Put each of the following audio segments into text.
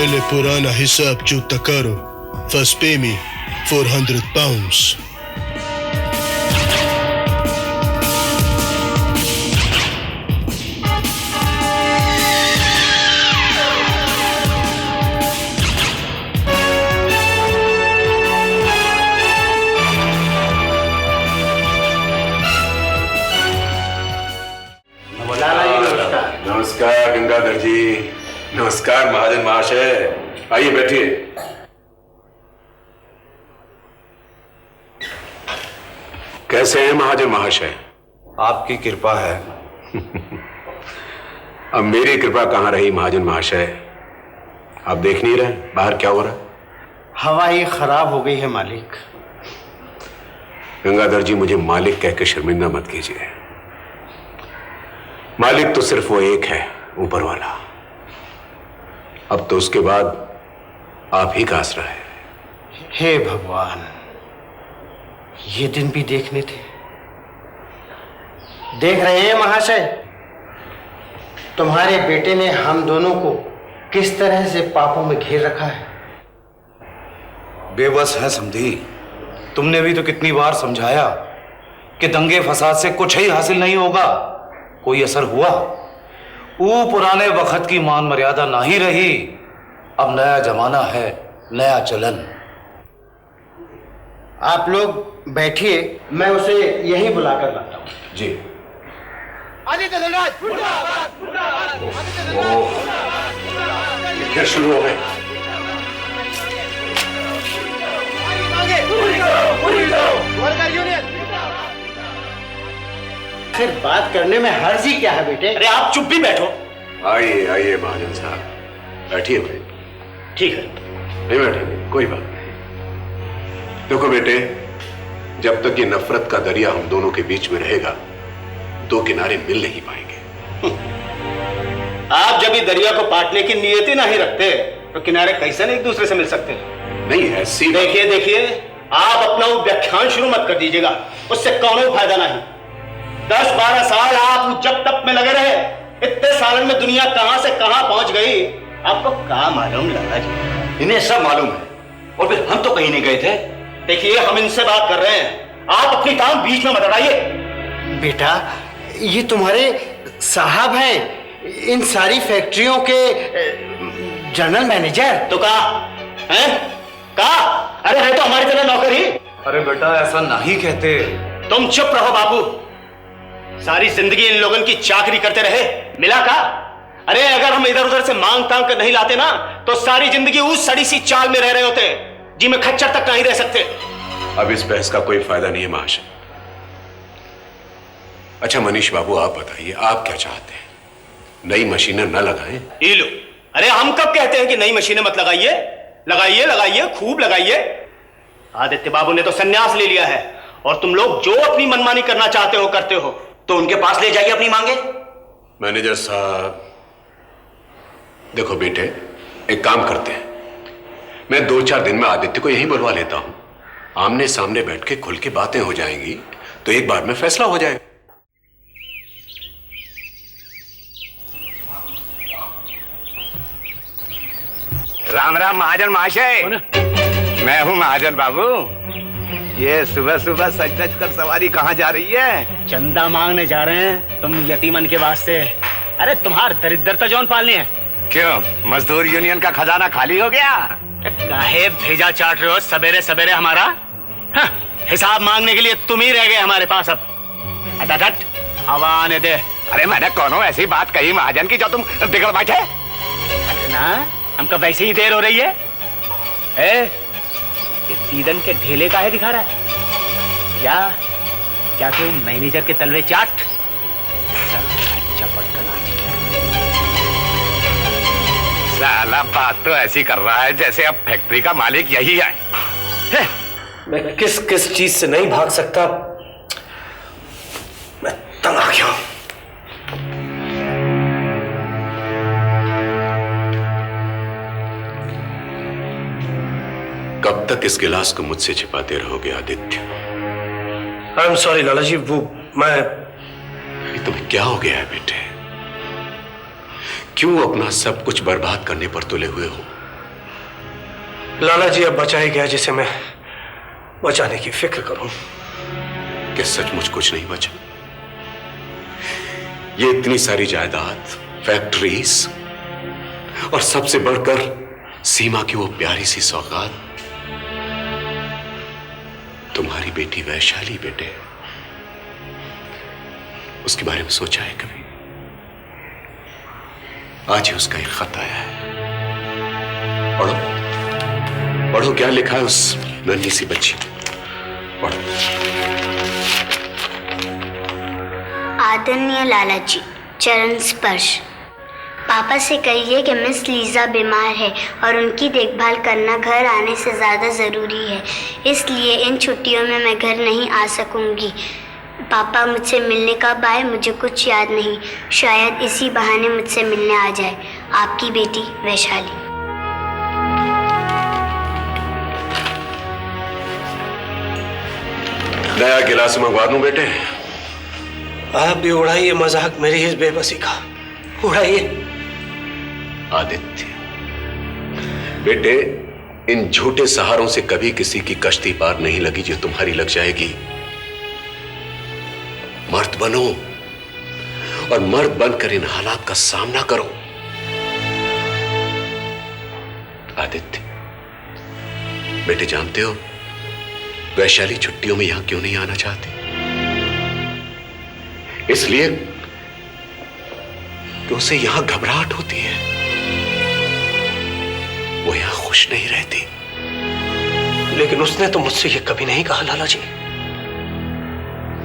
पहले पुराना हिसाब चुकता करो. First pay me 400 pounds. नमस्कार गंगाधर जी. नमस्कार महाजन महाशय. आइए बैठिए. कैसे हैं महाजन महाशय? आपकी कृपा है. अब मेरी कृपा कहां रही महाजन महाशय? आप देख नहीं रहे बाहर क्या हो रहा है? हवा ही खराब हो गई है मालिक. गंगाधर जी, मुझे मालिक कह के शर्मिंदा मत कीजिए. मालिक तो सिर्फ वो एक है, ऊपर वाला. अब तो उसके बाद आप ही का आसरा है. हे भगवान, ये दिन भी देखने थे. देख रहे हैं महाशय, तुम्हारे बेटे ने हम दोनों को किस तरह से पापों में घेर रखा है. बेबस है समधी. तुमने भी तो कितनी बार समझाया कि दंगे फसाद से कुछ ही हासिल नहीं होगा. कोई असर हुआ? वो पुराने वक्त की मान मर्यादा ना ही रही. अब नया जमाना है, नया चलन. आप लोग बैठिए, मैं उसे यहीं बुलाकर लाता हूं. जी. फिर शुरू हो गए. फिर बात करने में हर्ज ही क्या है बेटे. अरे आप चुप भी बैठो. आइए आइए महाजन साहब, बैठिए भाई. ठीक है. नहीं बैठेंगे, कोई बात नहीं. देखो बेटे, जब तक ये नफरत का दरिया हम दोनों के बीच में रहेगा, दो किनारे मिल नहीं पाएंगे. आप जब इस दरिया को पाटने की नीयत ही नहीं रखते तो किनारे कैसे नहीं एक दूसरे से मिल सकते. नहीं ऐसी. देखिए देखिए, आप अपना वो व्याख्यान शुरू मत कर दीजिएगा, उससे कौनो फायदा नहीं. 10-12 साल आप जब तक में लगे रहे. इतने सालों में दुनिया कहां से कहां पहुंच गई, आपको क्या मालूम लगा जी? इन्हें सब मालूम है, और फिर हम तो कहीं नहीं गए थे. देखिए, हम इनसे बात कर रहे हैं, आप अपनी टांग बीच में मत अड़ाइए. बेटा, ये तुम्हारे साहब हैं, इन सारी फैक्ट्रियों के जनरल मैनेजर. तो कहा है? कहा? अरे है तो हमारी तरह नौकर ही. अरे बेटा, ऐसा नहीं कहते. तुम चुप रहो बाबू. सारी जिंदगी इन लोगों की चाकरी करते रहे, मिला का? अरे अगर हम इधर उधर से मांग तांग कर नहीं लाते ना, तो सारी जिंदगी उस सड़ी सी चाल में रह रहे होते जी में खच्चर तक नहीं रह सकते. अब इस बहस का कोई फायदा नहीं है महाशय. अच्छा मनीष बाबू, आप बताइए, आप क्या चाहते हैं? नई मशीनें न लगाएं? ये लो. अरे हम कब कहते हैं कि नई मशीनें मत लगाइए? लगाइए लगाइए, खूब लगाइए. आदित्य बाबू ने तो संन्यास ले लिया है, और तुम लोग जो अपनी मनमानी करना चाहते हो करते हो. तो उनके पास ले जाइए अपनी मांगे. मैनेजर साहब, देखो बेटे, एक काम करते हैं. मैं 2-4 दिन में आदित्य को यहीं बुलवा लेता हूं. आमने सामने बैठ के खुल के बातें हो जाएंगी, तो एक बार में फैसला हो जाएगा. राम राम महाजन महाशय. मैं हूँ महाजन बाबू. ये सुबह सुबह सज धज कर सवारी कहाँ जा रही है? चंदा मांगने जा रहे हैं तुम यतीमन के वास्ते. अरे तुम्हार दरिद्रता जौन पालनी है. क्यों, मजदूर यूनियन का खजाना खाली हो गया? काहे भेजा चाट रहे हो सवेरे सवेरे हमारा? हाँ, हिसाब मांगने के लिए तुम ही रह गए हमारे पास. अब हट, हवा आने दे. अरे मैंने कौनो ऐसी बात कही महाजन की जो तुम बिगड़ बैठे? ना, हमको वैसे ही देर हो रही है. ये तीदन के ढेले काहे दिखा रहा है? या जाके मैनेजर के तलवे चाट. चपट का नाच. साला बात तो ऐसी कर रहा है जैसे अब फैक्ट्री का मालिक यही है. मैं किस किस चीज से नहीं भाग सकता. मैं तंग आ गया हूं. कब तक इस गिलास को मुझसे छिपाते रहोगे आदित्य? आई एम सॉरी लाला जी, वो मैं. तुम्हें क्या हो गया है बेटे? क्यों अपना सब कुछ बर्बाद करने पर तुले हुए हो? लाला जी अब बचा ही गया जिसे मैं बचाने की फिक्र करूं। कि सचमुच कुछ नहीं बचा? ये इतनी सारी जायदाद, फैक्ट्रीज और सबसे बढ़कर सीमा की वो प्यारी सी सौगात, तुम्हारी बेटी वैशाली बेटे, उसके बारे में सोचा है कभी? आज ही उसका एक खत आया है, पढ़ो पढ़ो क्या लिखा है उस नन्ही सी बच्ची ने, पढ़ो। आदरणीय लाला जी, चरण स्पर्श। पापा से कहिए कि मिस लीजा बीमार है और उनकी देखभाल करना घर आने से ज़्यादा ज़रूरी है, इसलिए इन छुट्टियों में मैं घर नहीं आ सकूंगी। पापा मुझसे मिलने कब आए मुझे कुछ याद नहीं, शायद इसी बहाने मुझसे मिलने आ जाए। आपकी बेटी वैशाली। नया गिलास मंगवा दूं बेटे? आप भी उड़ाइए मजाक मेरी इस बेबसी का, उड़ाइए। आदित्य बेटे, इन झूठे सहारों से कभी किसी की कश्ती पार नहीं लगी जो तुम्हारी लग जाएगी। मर्द बनो और मर्द बनकर इन हालात का सामना करो। आदित्य बेटे, जानते हो वैशाली छुट्टियों में यहां क्यों नहीं आना चाहती? इसलिए कि उसे यहां घबराहट होती है, वो यहां खुश नहीं रहती। लेकिन उसने तो मुझसे ये कभी नहीं कहा लाला जी।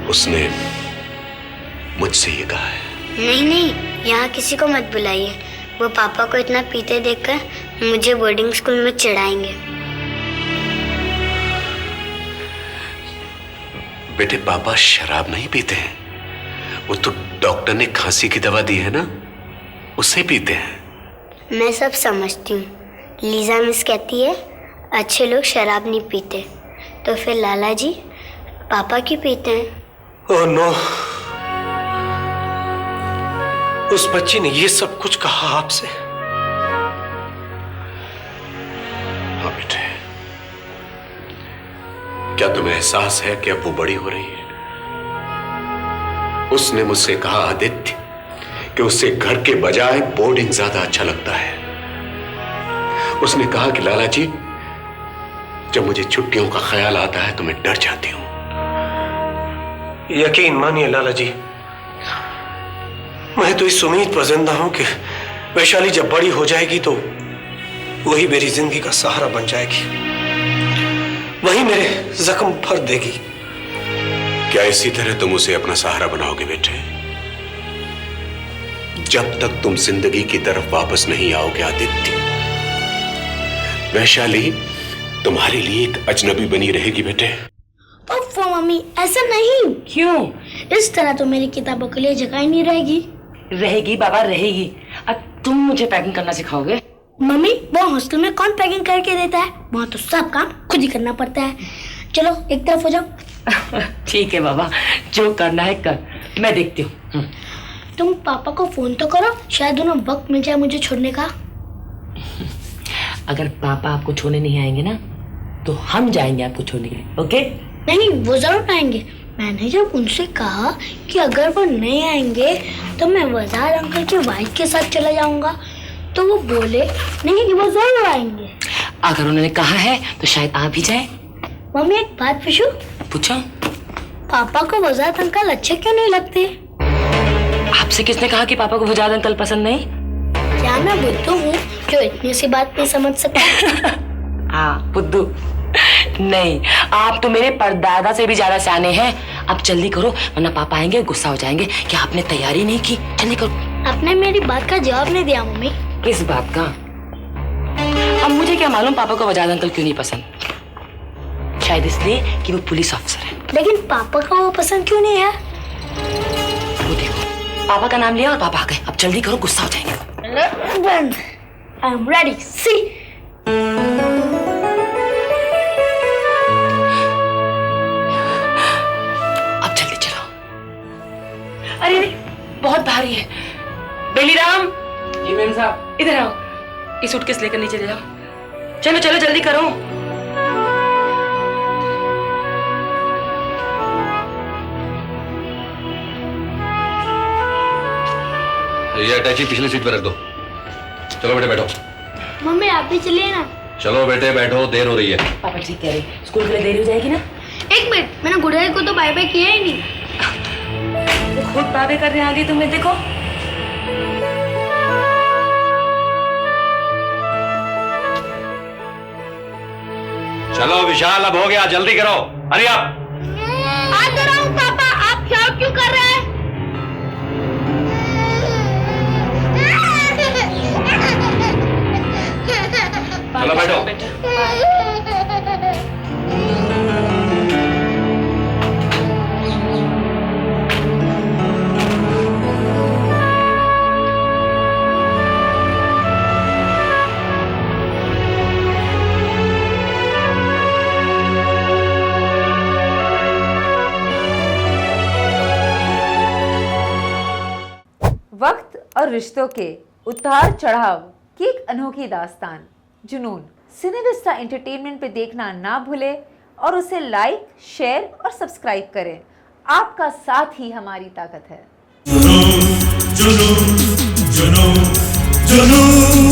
उसने मुझसे ये कहा है। नहीं नहीं, यहाँ किसी को मत बुलाइए, वो पापा को इतना पीते देखकर मुझे बोर्डिंग स्कूल में चिढ़ाएंगे। बेटे, पापा शराब नहीं पीते हैं, वो तो डॉक्टर ने खांसी की दवा दी है ना, उससे पीते हैं। मैं सब समझती हूँ, लीजा मिस कहती है अच्छे लोग शराब नहीं पीते, तो फिर लाला जी पापा क्यों पीते हैं? ओह नो, उस बच्ची ने ये सब कुछ कहा आपसे? हाँ बेटे, क्या तुम्हें एहसास है कि अब वो बड़ी हो रही है? उसने मुझसे कहा आदित्य कि उसे घर के बजाय बोर्डिंग ज्यादा अच्छा लगता है। उसने कहा कि लाला जी, जब मुझे छुट्टियों का ख्याल आता है तो मैं डर जाती हूं। यकीन मानिए लाला जी, मैं तो इस उम्मीद पर जिंदा हूं कि वैशाली जब बड़ी हो जाएगी तो वही मेरी जिंदगी का सहारा बन जाएगी, वही मेरे जख्म भर देगी। क्या इसी तरह तुम उसे अपना सहारा बनाओगे बेटे? जब तक तुम जिंदगी की तरफ वापस नहीं आओगे आदित्य, वैशाली तुम्हारे लिए एक अजनबी बनी रहेगी बेटे। ओफो मम्मी, ऐसा नहीं। क्यों? इस तरह तो मेरी किताबों के लिए जगह ही नहीं रहेगी। रहेगी बाबा, रहेगी। अब तुम मुझे पैकिंग करना सिखाओगे? मम्मी, वो हॉस्टल में कौन पैकिंग करके देता है? वहाँ तो सब काम खुद ही करना पड़ता है। चलो एक तरफ हो जाओ। ठीक है बाबा, जो करना है कर, मैं देखती हूँ। तुम पापा को फोन तो करो, शायद उन्हें वक्त मिल जाए मुझे छोड़ने का। अगर पापा आपको छोड़ने नहीं आएंगे ना, तो हम जाएंगे आपको छोड़ने के लिए, ओके? नहीं, वो जरूर आएंगे। मैंने जब उनसे कहा कि अगर वो नहीं आएंगे तो मैं वजार अंकल की वाइफ के साथ चला जाऊंगा, तो वो बोले नहीं कि वो जरूर आएंगे। अगर उन्होंने कहा है तो शायद आप भी जाए। मम्मी, एक बात पूछूं? पूछो। पापा को वजार अंकल अच्छे क्यों नहीं लगते? आपसे किसने कहा कि पापा को वजार अंकल पसंद नहीं? क्या मैं बुद्धू हूँ जो इतनी सी बात नहीं समझ सकता? हाँ बुद्धू नहीं, आप तो मेरे परदादा से भी ज्यादा सियाने हैं। अब जल्दी करो वरना पापा आएंगे, गुस्सा हो जाएंगे कि आपने तैयारी नहीं की। जल्दी करो। आपने मेरी बात का जवाब नहीं दिया मम्मी। किस बात का? अब मुझे क्या मालूम पापा को वजार अंकल क्यों नहीं पसंद। शायद इसलिए कि वो पुलिस ऑफिसर है। लेकिन पापा को वो पसंद क्यों नहीं है? वो देखो, पापा का नाम लिया और पापा आ गए। अब जल्दी करो, गुस्सा हो जाएंगे। I'm ready. See. अब जल्दी चलो। अरे बहुत भारी है। बेलीराम, जी मैम साहब, इधर आओ। ये सूटकेस लेकर नीचे ले जाओ। चलो चलो जल्दी करो। ये अटैची पिछली सीट पे रख दो। चलो बेटे बैठो। मम्मी आप भी चलिए ना। चलो बेटे बैठो, देर हो रही है। पापा ठीक कह रहे, स्कूल के लिए देरी हो जाएगी ना। एक मिनट, मैंने गुड़िया को तो बाय बाय किया ही नहीं। तो खुद बाबे करने आ गई तुम्हें, देखो। चलो विशाल, अब हो गया, जल्दी करो, हरी आप। आ तो रहा हूँ पापा, आप शाउट क्यों कर रहे हैं? चलो बैठो। वक्त और रिश्तों के उतार चढ़ाव की एक अनोखी दास्तान जुनून सिनेविस्टा एंटरटेनमेंट पे देखना ना भूले और उसे लाइक, शेयर और सब्सक्राइब करें। आपका साथ ही हमारी ताकत है। जुनून जुनून जुनून जुनून।